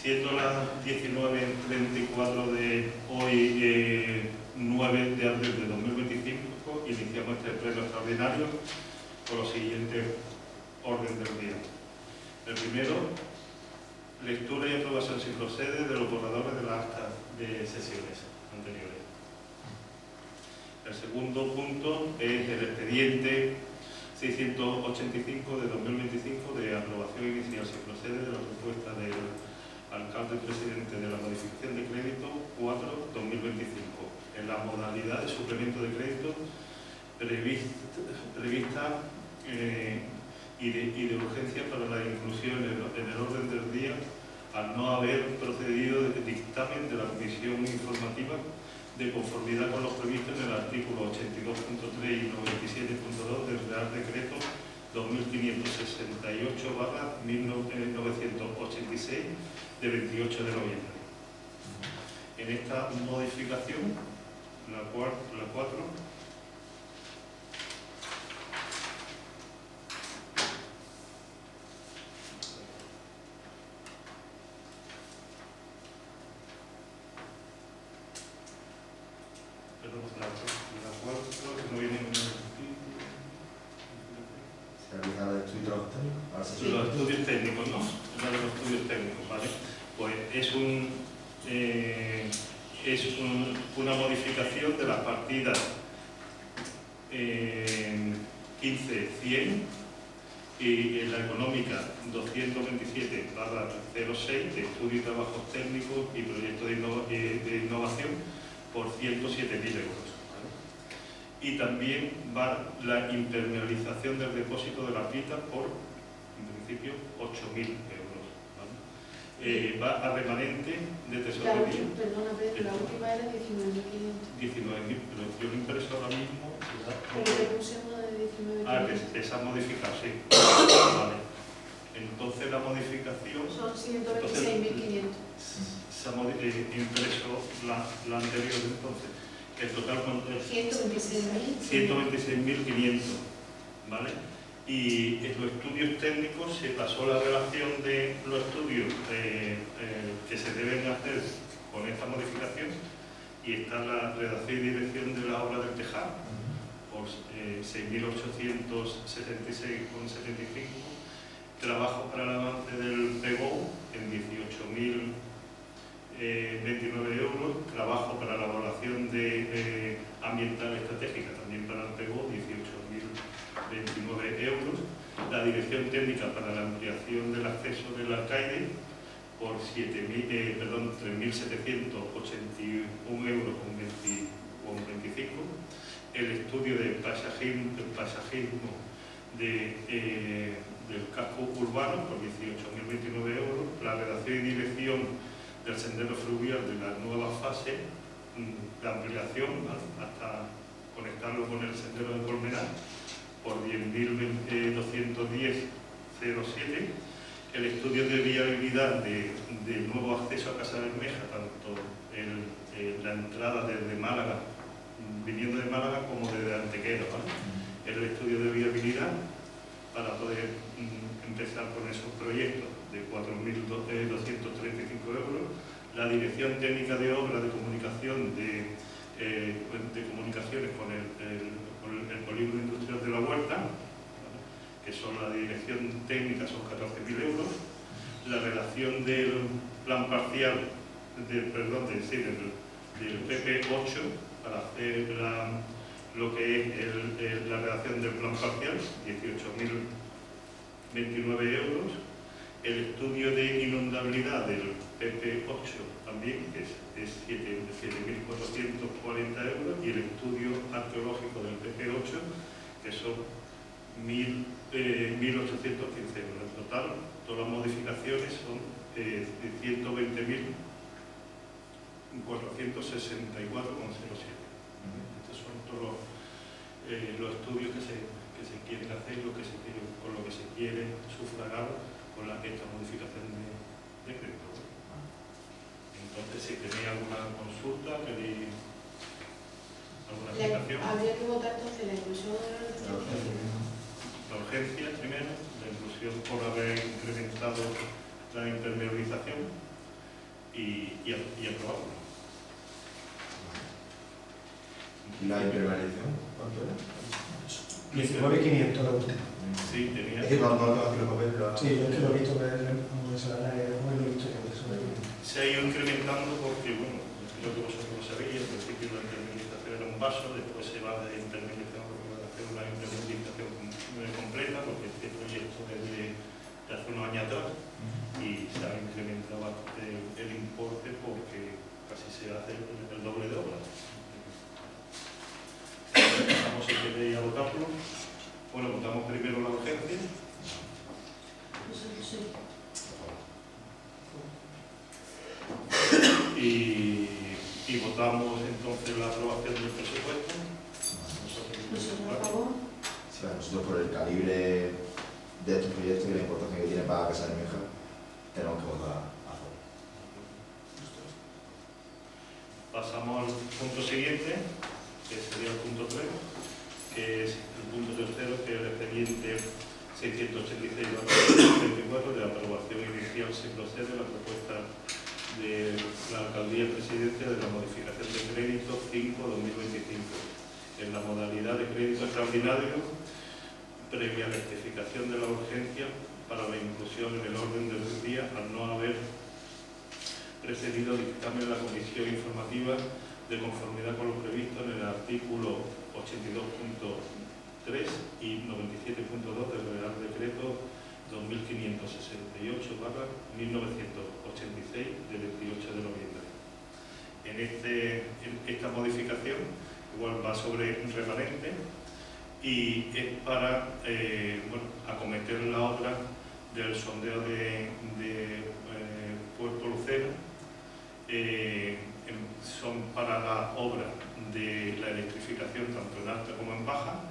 Siendo las 19:34 de hoy, 9 de abril de 2025, iniciamos este pleno extraordinario con los siguientes orden del día. El primero, lectura y aprobación sin procede de los borradores de las actas de sesiones anteriores. El segundo punto es el expediente 685 de 2025 de aprobación inicial sin procede de la propuesta del alcalde presidente de la modificación de crédito 4-2025 en la modalidad de suplemento de crédito prevista y de urgencia para la inclusión en el orden del día al no haber procedido de dictamen de la comisión informativa de conformidad con los previstos en el artículo 82.3 y 97.2 del Real Decreto 2568/1986 de 28 de noviembre. En esta modificación, la 4, que no viene en el título. ¿Se realizan los estudios técnicos? Los estudios técnicos, ¿no? La de los estudios técnicos, ¿vale? Pues es una modificación de las partidas 15.100 y en la económica 227/06 de estudio y trabajos técnicos y proyectos de innovación por 107.000 euros. Y también va la impermeabilización del depósito de la pita por, en principio, 8.000 euros. ¿Vale? Va a remanente de tesorería. Perdona, Pedro, la última era 19.500. 19.000, pero yo lo impreso ahora mismo. Pero le pusimos de 19.500. Esa modificación, sí. Vale. Entonces la modificación... Son 126.500. Se ha impreso la anterior entonces. El total con 126.500, ¿vale? Y en los estudios técnicos se pasó la relación de los estudios que se deben hacer con esta modificación y está la redacción y dirección de la obra del tejado por 6.876,75, trabajo para el avance del PEGO en 18.029 euros, trabajo para la evaluación de ambiental estratégica, también para el PEGO, 18.029 euros, la dirección técnica para la ampliación del acceso del alcaide por 3.781 euros con 25, el estudio de paisajismo del casco urbano por 18.029 euros, la redacción y dirección del sendero fluvial de la nueva fase de ampliación, ¿vale?, hasta conectarlo con el sendero de Colmenar por 10.210,07, el estudio de viabilidad del nuevo acceso a Casa Bermeja, tanto la entrada desde Málaga, viniendo de Málaga, como desde Antequera, ¿vale?, el estudio de viabilidad para poder empezar con esos proyectos de 4.235 euros, la dirección técnica de obra de comunicación de comunicaciones con el polígono industrial de la Huerta, ¿vale?, que son la dirección técnica, son 14.000 euros, la redacción del plan parcial del PP8 para hacer lo que es la redacción del plan parcial, 18.029 euros, el estudio de inundabilidad del PP8 también, que es 7.440 euros, y el estudio arqueológico del PP8, que son 1.815 euros. En total, todas las modificaciones son 120.464,07. Estos son todos los estudios que se quieren hacer, con lo que se quiere sufragar con esta modificación de crédito. Entonces, si tenéis alguna consulta, queréis alguna explicación. Habría que votar entonces la inclusión de la urgencia primero, la inclusión por haber incrementado la impermeabilización, y aprobarlo. ¿Y la impermeabilización? ¿Cuánto era? 19.500 euros. Sí, tenía. Es que no tengo aquí los papeles, pero... Sí, yo es que lo he visto, que como se van a leer, como lo he visto yo, eso Se ha ido incrementando porque, bueno, creo que vosotros lo sabéis, al principio la impermeabilización era un vaso, después se va de impermeabilización a hacer una impermeabilización completa, porque este proyecto es de hace unos años atrás y se ha incrementado bastante el importe porque casi se hace el doble de obra. Vamos a querer a votarlo. Bueno, votamos primero la urgencia. Sí. Y votamos entonces la aprobación del presupuesto. ¿Nosotros a favor? Sí, nosotros por el calibre de estos proyectos y la importancia que tiene para Casa de Mija, tenemos que votar a favor. Pasamos al punto siguiente, que sería el punto 3, que es el punto tercero, que es el expediente 686/24 de aprobación inicial. Se procede a la propuesta de la Alcaldía Presidencia de la modificación de crédito 5/2025 en la modalidad de crédito extraordinario previa rectificación de la urgencia para la inclusión en el orden del día al no haber precedido dictamen de la Comisión Informativa de conformidad con lo previsto en el artículo 82.3 y 97.2 del Real Decreto 2568/1986 de 28 de noviembre. En esta modificación igual va sobre remanente y es para acometer la obra del sondeo de Puerto Lucero. Son para la obra de la electrificación tanto en alta como en baja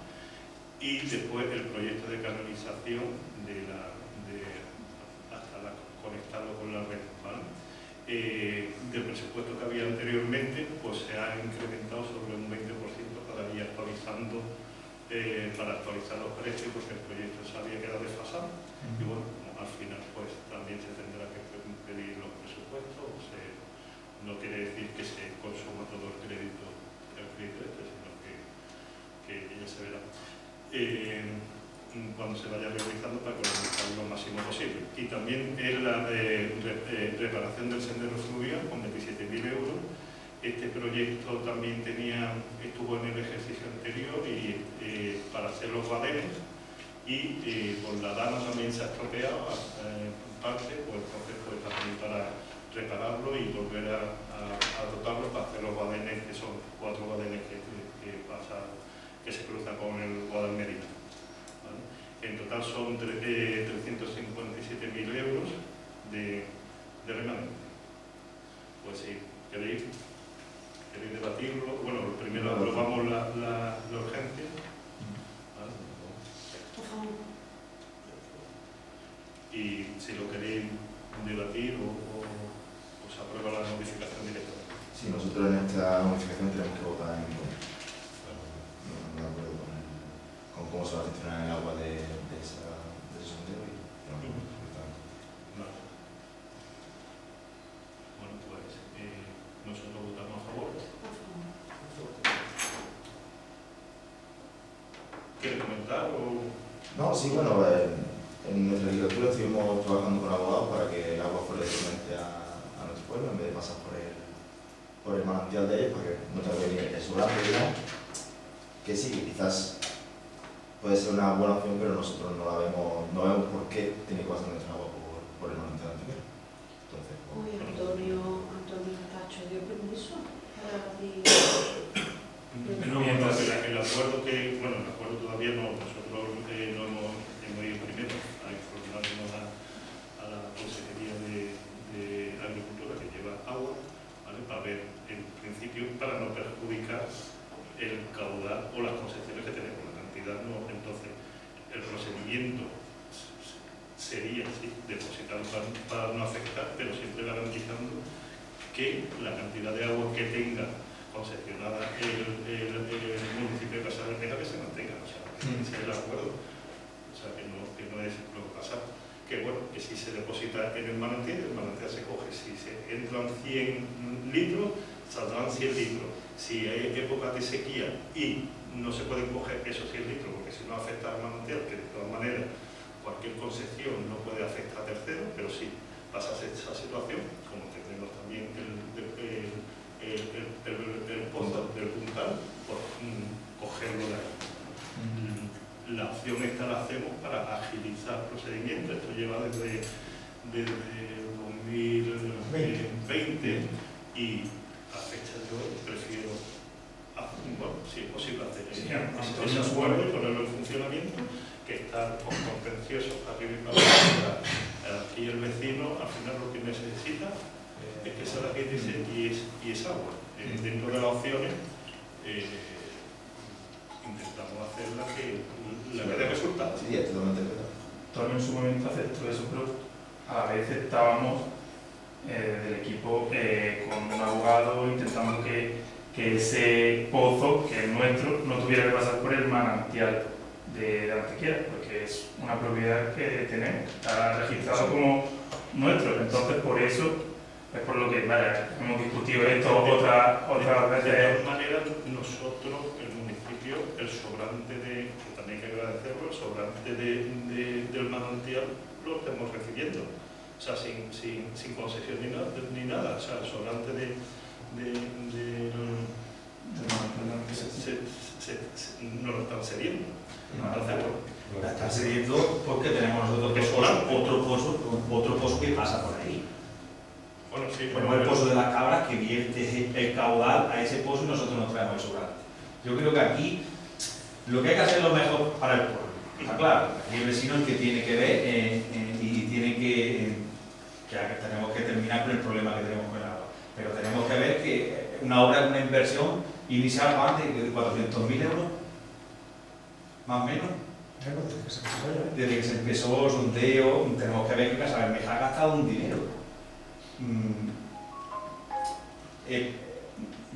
y después el proyecto de canalización hasta conectarlo con la red, ¿vale? Del presupuesto que había anteriormente, pues se ha incrementado sobre un 20% para ir actualizando, para actualizar los precios, porque el proyecto se había quedado desfasado. Y bueno, al final pues también se tendrá que pedir los presupuestos. No quiere decir que se consuma todo el crédito sino que ya se verá cuando se vaya realizando para economizar lo máximo posible. Y también es la reparación del sendero fluvial con 27.000 euros. Este proyecto también estuvo en el ejercicio anterior y para hacer los badenes y con la dana también se ha estropeado en parte, pues entonces pues también para repararlo y volver a dotarlo para hacer los badenes, que son 4 badenes que se cruzan con el Guadalmedina. ¿Vale? En total son 357.000 euros de remanente. Pues si queréis debatirlo, bueno, primero aprobamos la urgencia. ¿Vale? Por favor. Y si lo queréis debatir o se aprueba la modificación directamente. Sí, nosotros en esta modificación tenemos que votar en contra. No estamos de acuerdo con cómo se va a gestionar el agua de ese sondeo y Vale. Bueno, pues nosotros votamos a favor. Por favor. ¿Quieres comentar o...? No, sí, bueno, en nuestra legislatura estuvimos trabajando con abogados para que el agua fuera directamente a nuestro pueblo en vez de pasar por el manantial de ellos, para que no tenga que venir el sobrante, digamos. Que sí, que quizás puede ser una buena opción, pero nosotros no vemos por qué tiene que pasar nuestra agua por el manantial anterior. Entonces, Uy, Antonio Cacho dio permiso para abrir. No, mientras el acuerdo el acuerdo todavía no, nosotros no hemos ido primero a informarnos a la Consejería de Agricultura que lleva agua, ¿vale? Para ver, en principio, para no perjudicar el caudal o las concesiones que tenemos, la cantidad no. Entonces, el procedimiento sería sí, depositar para no afectar, pero siempre garantizando que la cantidad de agua que tenga concesionada el municipio de Casa de Bermeja que se mantenga, o sea, que ese es el acuerdo, o sea, que no es lo que pasa, que bueno, porque si se deposita en el manantial se coge. Si se entran 100 litros, saldrán 100 litros. Si hay época de sequía y no se pueden coger esos 100 litros, porque si no afecta al manantial, que de todas maneras cualquier concesión no puede afectar a terceros, pero sí pasa a ser esa situación, como tenemos también el pozo del puntal, por cogerlo de ahí. La opción esta la hacemos para agilizar procedimientos. Esto lleva desde 2020 y a fecha de hoy prefiero, bueno, si es posible hacer ese acuerdo y ponerlo en funcionamiento, que estar con contenciosos arriba y para abajo. Aquí el vecino al final lo que necesita es que se la agilice y es agua. Dentro de las opciones intentamos hacer la que dé resultados. Sí, es totalmente verdad. Antonio en su momento aceptó eso, pero a la vez estábamos del equipo con un abogado intentando que ese pozo, que es nuestro, no tuviera que pasar por el manantial de Antequera, porque es una propiedad que tenemos, está registrado como nuestro. Entonces, por eso es por lo que hemos discutido esto otras veces. De todas maneras, nosotros, el municipio, el sobrante que también hay que agradecerlo, el sobrante del manantial lo estamos recibiendo. O sea, sin concesión ni nada. O sea, el sobrante no lo están cediendo. Entonces, la están cediendo porque tenemos nosotros otro pozo que pasa por ahí. bueno, sí, Ponemos el pozo de las cabras que vierte el caudal a ese pozo y nosotros nos traemos el sobrante. Yo creo que aquí lo que hay que hacer es lo mejor para el pueblo. Está claro, aquí el vecino es el que tiene que ver y tiene que tenemos que terminar con el problema que tenemos con el agua. Pero tenemos que ver que una obra es una inversión inicial más de 400.000 euros, más o menos. Desde que se empezó el sondeo, tenemos que ver que Casa Bermeja ha gastado un dinero.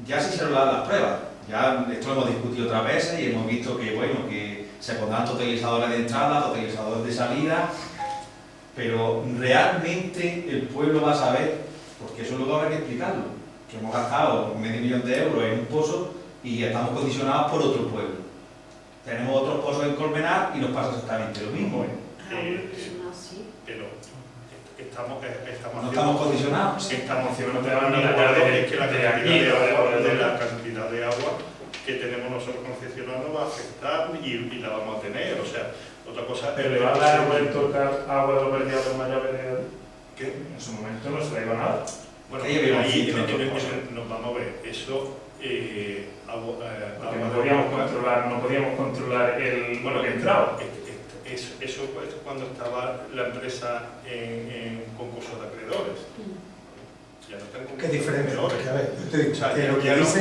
Ya se hicieron las pruebas, ya esto lo hemos discutido otras veces y hemos visto que, bueno, que se pondrán totalizadores de entrada, totalizadores de salida, pero realmente el pueblo va a saber, porque eso luego habrá que explicarlo, que hemos gastado $500.000 de euros en un pozo y estamos condicionados por otro pueblo. Tenemos otros pozos en Colmenar y nos pasa exactamente lo mismo. Pero no estamos condicionados. Estamos haciendo No te van a dar es que la cantidad de agua que tenemos nosotros concesionados va a afectar y la vamos a tener. O sea, otra cosa. Pero le va a dar a Roberto agua de los vertidos de Mayave de. ¿Qué? En su momento no se le iba a dar. Bueno, Ahí había un ahí filtro, nos vamos a ver. Eso. Porque no podíamos controlar el Bueno, que entraba. Eso es cuando estaba la empresa en concurso de acreedores. Ya no está en concurso Qué diferencia, de acreedores. porque a ver, yo te digo, O sea, lo que ya dice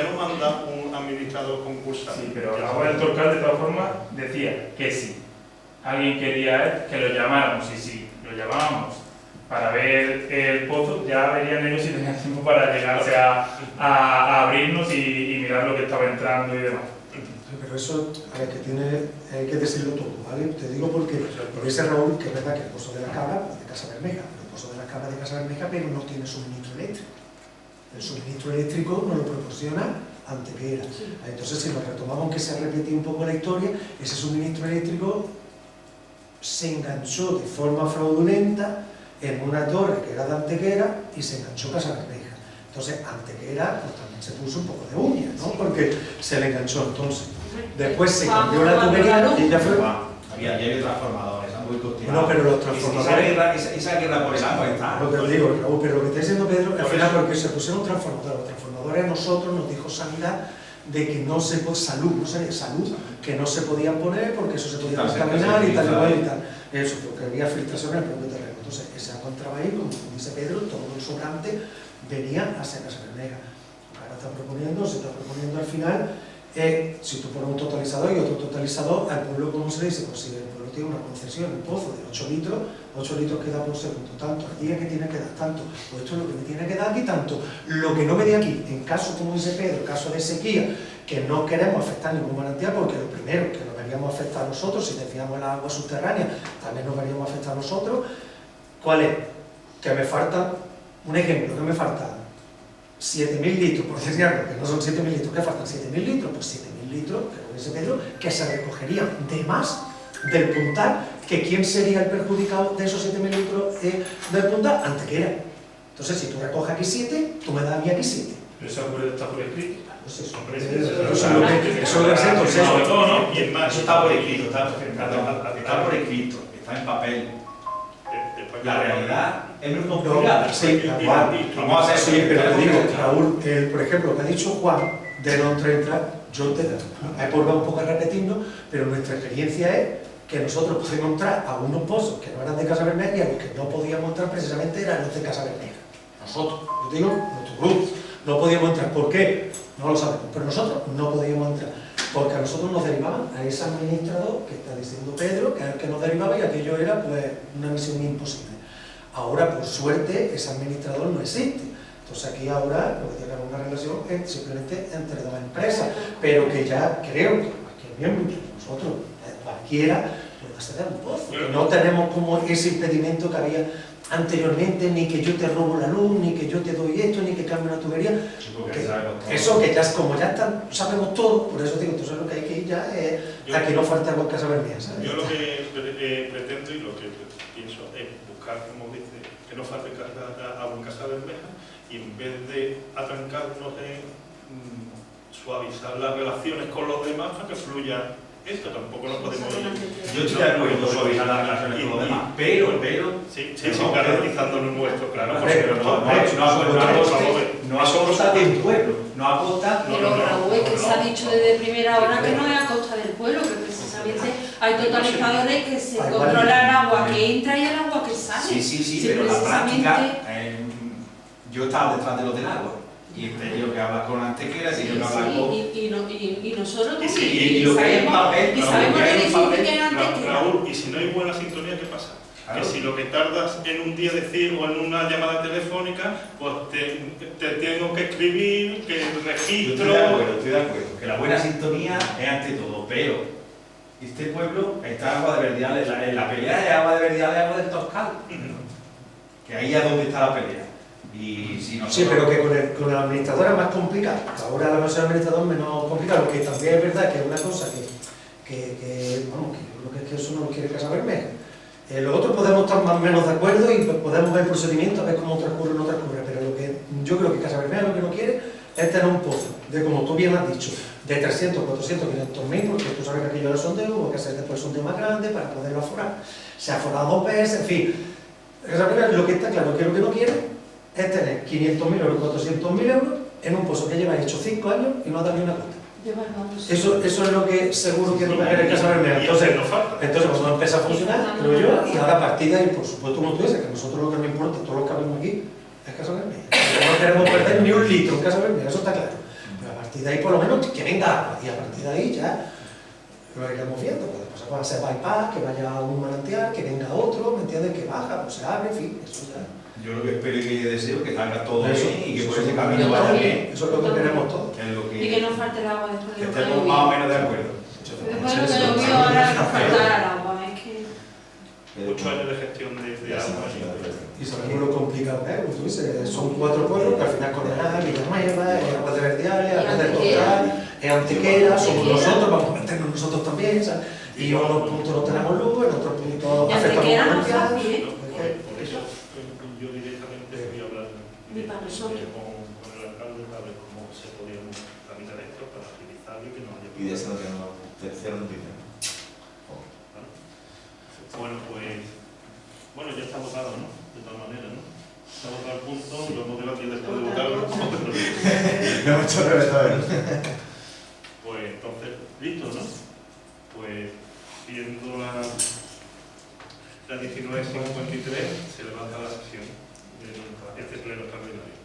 no manda un administrador concursante. Sí, pero ahora el Torcal de todas formas decía que sí. Alguien quería que lo llamáramos, y si lo llamábamos para ver el pozo, ya verían ellos si tenían tiempo para llegarse a abrirnos y mirar lo que estaba entrando y demás. Pero eso, a ver, hay que decirlo todo, ¿vale? Te digo porque dice Raúl que es verdad que el pozo de la cabra es de Casa Bermeja, pero el pozo de la cabra es de Casa Bermeja, pero no tiene suministro eléctrico. El suministro eléctrico nos lo proporciona Antequera. Entonces, si nos retomamos, que se ha repetido un poco la historia, ese suministro eléctrico se enganchó de forma fraudulenta en una torre que era de Antequera y se enganchó Casa Bermeja. Entonces, Antequera pues, también se puso un poco de uña, ¿no? Porque se le enganchó. Entonces, después se cambió la tubería y ya fue. Había transformadores, muy costeados. No, pero los transformadores. Esa guerra por el agua está. Lo que te digo, Raúl, pero lo que está diciendo Pedro, al final, porque se pusieron transformadores. Los transformadores a nosotros nos dijo Sanidad de que no se podía, salud, que no se podían poner porque eso se podía contaminar y tal y cual y tal. Eso, porque había filtración en el propio terreno. Entonces, ese agua entraba ahí, como dice Pedro, todo el sobrante venía hacia Casa Bermeja. Ahora se está proponiendo al final, si tú pones un totalizador y otro totalizador, al pueblo, ¿cómo se le dice? Pues si el pueblo tiene una concesión, un pozo de 8 litros que da por segundo, tanto, al día que tiene que dar tanto, pues esto es lo que me tiene que dar aquí, tanto, lo que no me dé aquí, en caso, como dice Pedro, en caso de sequía, que no queremos afectar ningún manantial, porque lo primero que nos veríamos a afectar a nosotros, si desviamos el agua subterránea, también nos veríamos a afectar a nosotros. ¿Cuál es? Que me faltan, un ejemplo, que me faltan 7.000 litros, por decir algo, que no son 7.000 litros, que faltan 7.000 litros, pues 7.000 litros, que con ese Pedro, que se recogerían de más del puntal, que quién sería el perjudicado de esos 7.000 litros del puntal, Antequera. Entonces, si tú recoges aquí 7, tú me das a mí aquí 7. Pero ese acuerdo está por escrito. Pues eso, Hombre, eso sí, es eso lo es que eso es lo que se entonces. No, y es más, Eso está por escrito, está por escrito, está en papel. La realidad es muy complicada. No, sí, Juan, Vamos a hacer sí, pero te digo, Raúl, por ejemplo, lo que ha dicho Juan de no entrar, yo he por un poco a repetirlo, pero nuestra experiencia es que nosotros pudimos entrar a unos pozos que no eran de Casa Bermeja y a los que no podíamos entrar precisamente eran los de Casa Bermeja. Nosotros, yo digo, nuestro grupo, no podíamos entrar. ¿Por qué? No lo sabemos, pero nosotros no podíamos entrar. Porque a nosotros nos derivaban a ese administrador que está diciendo Pedro, que es el que nos derivaba y aquello era pues una misión imposible. Ahora, por suerte, ese administrador no existe. Entonces aquí ahora lo que tiene que haber una relación es simplemente entre dos empresas, pero que ya creo que cualquier miembro, nosotros, cualquiera, puede acceder a un pozo. Que no tenemos como ese impedimento que había anteriormente, ni que yo te robo la luz, ni que yo te doy esto, ni que cambie una tubería. Eso que ya como ya sabemos todo, por eso digo, entonces lo que hay que ir ya es a que no falte agua en Casa Bermeja. Yo lo que pretendo y lo que pienso es buscar, como dice, que no falte agua en Casa Bermeja y en vez de atrancarnos en suavizar las relaciones con los demás para que fluya esto, tampoco nos podemos ir. Yo estoy de acuerdo con suavizar las relaciones con los demás, pero sí, garantizando lo nuestro, claro, pero no a costa del pueblo, no a costa. Pero Raúl, es que se ha dicho desde primera hora que no es a costa del pueblo, que precisamente hay totalizadores que se controla el agua que entra y el agua que sale. Sí, pero la práctica, yo estaba detrás de los del agua. Y he tenido que hablar con Antequera, he tenido que hablar con... Y nosotros y lo que hay en papel, y sabemos lo difícil que es Antequera. Raúl, y si no hay buena sintonía, ¿qué pasa? Claro. Que si lo que tardas en un día decir o en una llamada telefónica, pues te tengo que escribir, que el registro... Yo estoy de acuerdo, que la buena sintonía es ante todo, pero este pueblo está agua de Verdiales, en la pelea de agua de Verdiales, agua del Toscal, que ahí es donde está la pelea. Y si nosotros... Sí, pero que con el administrador es más complicado. Ahora la versión del administrador es menos complicado, porque también es verdad que es una cosa vamos, que yo creo que es que eso no lo quiere Casa Bermeja. Los otros podemos estar más o menos de acuerdo y podemos ver el procedimiento, a ver cómo transcurre o no transcurre, pero lo que yo creo que Casa Bermeja lo que no quiere es tener un pozo, de como tú bien has dicho, de 300, 400, 500.000, porque tú sabes que aquello era sondeo, hubo que hacer después sondeo más grande para poderlo aforar. Se ha aforado 2 veces, en fin. Casa Bermeja lo que está claro que lo que no quiere es tener 500.000 euros, 400.000 euros en un pozo que lleva hecho 5 años y no ha dado ni una cuota. Eso es lo que seguro que no va a querer Casa Bermeja. Entonces cuando empieza a funcionar, creo yo, y ahora a partir de ahí, por supuesto, como tú dices, que nosotros lo que nos importa, todos los que hablamos aquí, es Casa Bermeja. No queremos perder ni un litro en Casa Bermeja, eso está claro. Pero a partir de ahí, por lo menos, que venga agua, y a partir de ahí ya lo iremos viendo. Pues después se puede hacer bypass, que vaya a un manantial, que venga otro, ¿me entiendes? Que baja, pues se abre, en fin, eso ya. Yo lo que espero y que deseo que salga todo Eso, bien y que por eso ese es camino vaya bien. Eso es lo que queremos todos. Es lo Y que no falte el agua después que de lo que estemos llovió. más o menos de acuerdo. Después de lo que llovió, ahora no faltará el agua, es que... Muchos años de gestión de agua. Y sabemos lo complicado que es, como tú dices, son 4 pueblos que al final Condenada, Villanueva, Agua de Verdiales, Agua de Toscal, Antequera, somos nosotros, vamos a meternos nosotros también, ¿sabes? Y en unos puntos no tenemos luz, en otros puntos Y afectamos Antequera no manantial. es fácil, ¿eh? Por eso yo directamente voy a hablar Ni para nosotros. con el alcalde para ver cómo se podíamos tramitar esto para agilizarlo y que no haya Y de eso no tenemos tercero noticia. Bueno, ya está votado, ¿no? De todas maneras, ¿no? Está votado el punto, lo hemos debatido después de votarlo. No hemos hecho revés todavía. Pues entonces, listo, ¿no? Pues viendo la 19:53 se levanta la sesión de este pleno extraordinario.